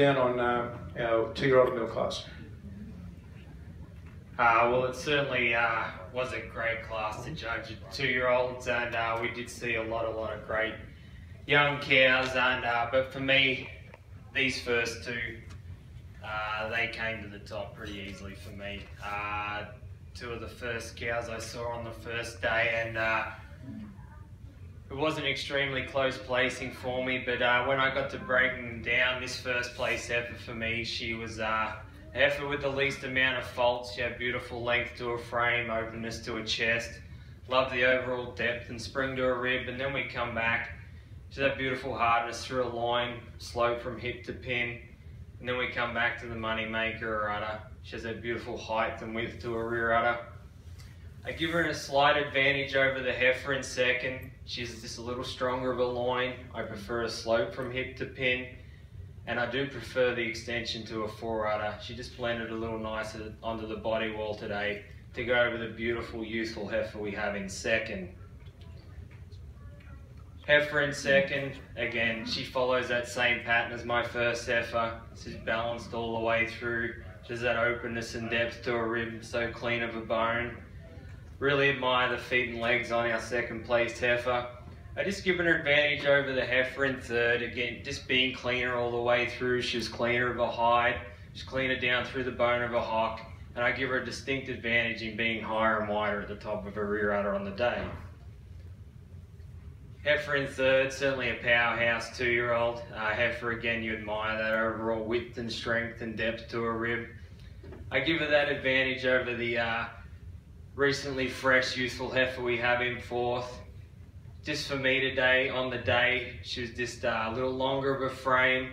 Down on our 2-year-old middle class? Well, it certainly was a great class to judge 2-year-olds, and we did see a lot of great young cows. And but for me, these first two, they came to the top pretty easily for me. Two of the first cows I saw on the first day, and it wasn't extremely close placing for me, but when I got to breaking down this first place heifer for me, she was a heifer with the least amount of faults. She had beautiful length to her frame, openness to her chest, loved the overall depth and spring to her rib, and then we come back. She had beautiful hardness through a loin, slope from hip to pin, and then we come back to the money maker, her udder. She has that beautiful height and width to her rear udder. I give her a slight advantage over the heifer in second. She's just a little stronger of a loin. I prefer a slope from hip to pin, and I do prefer the extension to a fore-udder. She just blended a little nicer onto the body wall today to go over the beautiful youthful heifer we have in second. Heifer in second, again, she follows that same pattern as my first heifer. She's balanced all the way through. She has that openness and depth to her rib, so clean of a bone. Really admire the feet and legs on our second placed heifer. I just give her an advantage over the heifer in third, again, just being cleaner all the way through. She was cleaner of a hide, she's cleaner down through the bone of a hock, and I give her a distinct advantage in being higher and wider at the top of her rear udder on the day. Heifer in third, certainly a powerhouse 2-year-old. Heifer, again, you admire that overall width and strength and depth to her rib. I give her that advantage over the recently fresh, youthful heifer we have in fourth. Just for me today, on the day, she was just a little longer of a frame.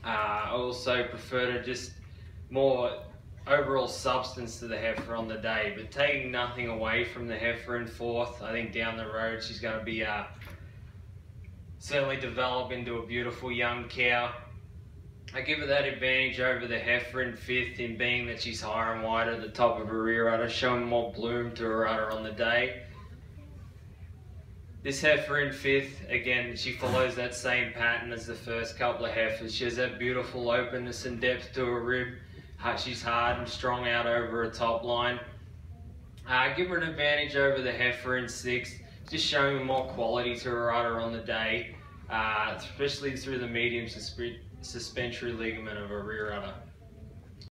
I also prefer to just more overall substance to the heifer on the day, but taking nothing away from the heifer in fourth. I think down the road she's going to be certainly develop into a beautiful young cow. I give her that advantage over the heifer in fifth in being that she's higher and wider at the top of her rear udder, showing more bloom to her udder on the day. This heifer in fifth, again, she follows that same pattern as the first couple of heifers. She has that beautiful openness and depth to her rib. She's hard and strong out over her top line. I give her an advantage over the heifer in sixth, just showing more quality to her udder on the day, especially through the medium suspensory ligament of her rear udder.